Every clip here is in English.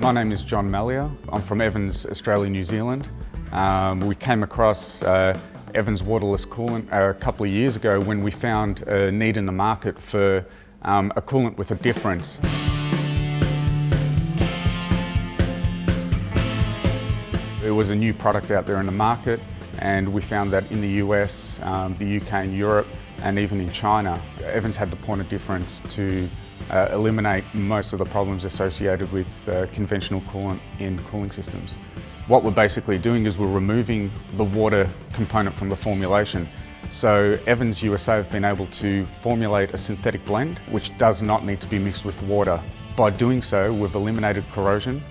My name is John Mallier. I'm from Evans, Australia, New Zealand. We came across Evans Waterless coolant a couple of years ago when we found a need in the market for a coolant with a difference. There was a new product out there in the market, and we found that in the US, the UK and Europe, and even in China, Evans had the point of difference to eliminate most of the problems associated with conventional coolant in cooling systems. What we're basically doing is we're removing the water component from the formulation. So Evans USA have been able to formulate a synthetic blend which does not need to be mixed with water. By doing so, we've eliminated corrosion,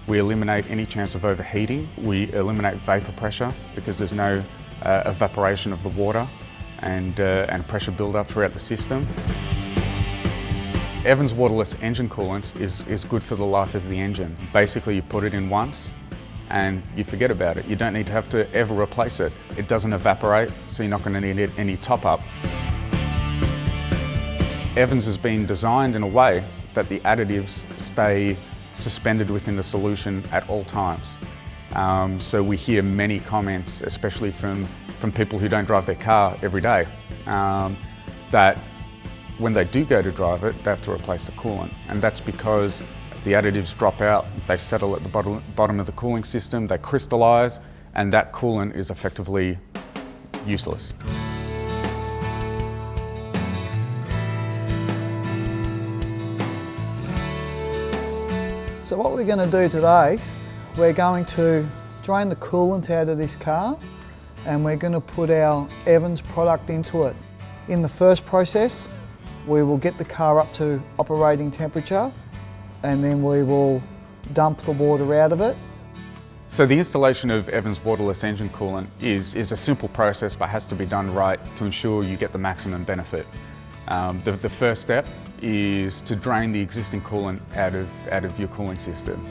we eliminate any chance of overheating, we eliminate vapor pressure because there's no evaporation of the water and pressure build-up throughout the system. Evans Waterless engine coolant is good for the life of the engine. Basically, you put it in once and you forget about it. You don't need to have to ever replace it. It doesn't evaporate, so you're not going to need any top-up. Evans has been designed in a way that the additives stay suspended within the solution at all times. So we hear many comments, especially from people who don't drive their car every day, that when they do go to drive it, they have to replace the coolant. And that's because the additives drop out, they settle at the bottom of the cooling system, they crystallize, and that coolant is effectively useless. So what we're going to do today, we're going to drain the coolant out of this car and we're going to put our Evans product into it. In the first process, we will get the car up to operating temperature and then we will dump the water out of it. So the installation of Evans Waterless engine coolant is a simple process but has to be done right to ensure you get the maximum benefit. The first step is to drain the existing coolant out of your cooling system.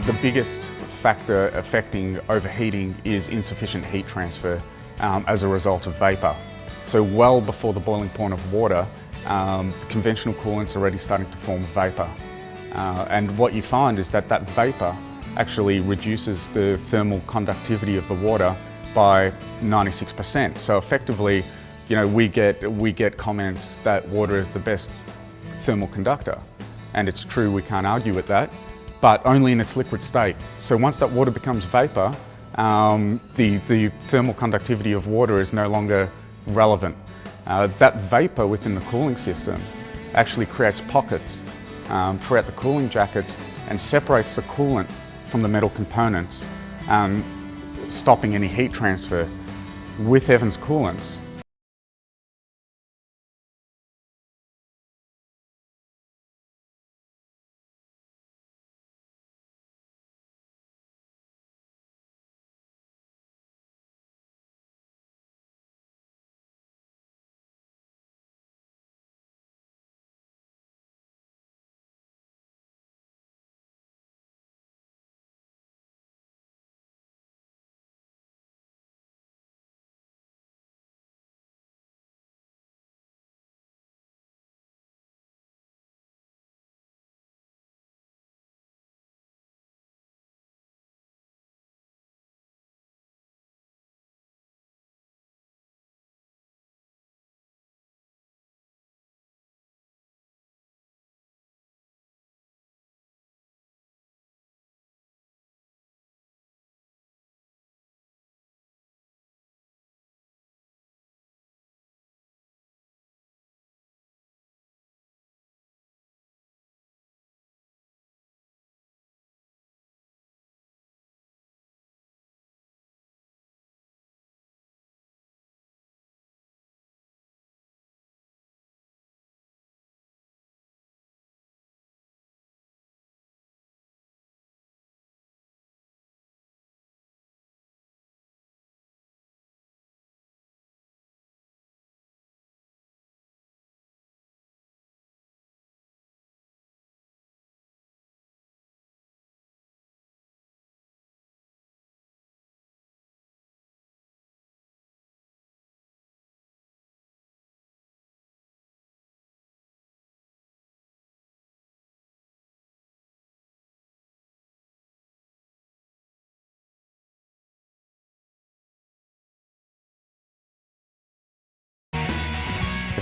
The biggest factor affecting overheating is insufficient heat transfer as a result of vapour. So well before the boiling point of water, conventional coolant's already starting to form vapour. And what you find is that vapour actually reduces the thermal conductivity of the water by 96%. So effectively, you know, we get comments that water is the best thermal conductor. And it's true, we can't argue with that, but only in its liquid state. So once that water becomes vapour, the thermal conductivity of water is no longer relevant. That vapour within the cooling system actually creates pockets throughout the cooling jackets and separates the coolant from the metal components, stopping any heat transfer. With Evans coolants,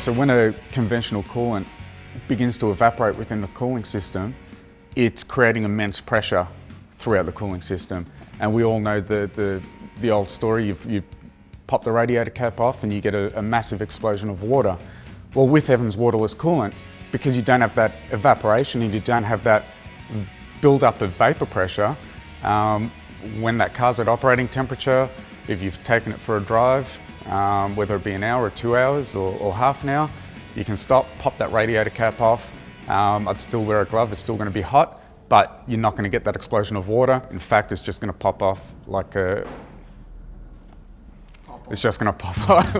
So when a conventional coolant begins to evaporate within the cooling system, it's creating immense pressure throughout the cooling system. And we all know the old story, you pop the radiator cap off and you get a massive explosion of water. Well, with Evans waterless coolant, because you don't have that evaporation and you don't have that build-up of vapor pressure, when that car's at operating temperature, if you've taken it for a drive, whether it be an hour or 2 hours or half an hour, you can stop, pop that radiator cap off. I'd still wear a glove, it's still going to be hot, but you're not going to get that explosion of water. In fact, it's just going to pop off like a... It's just going to pop off.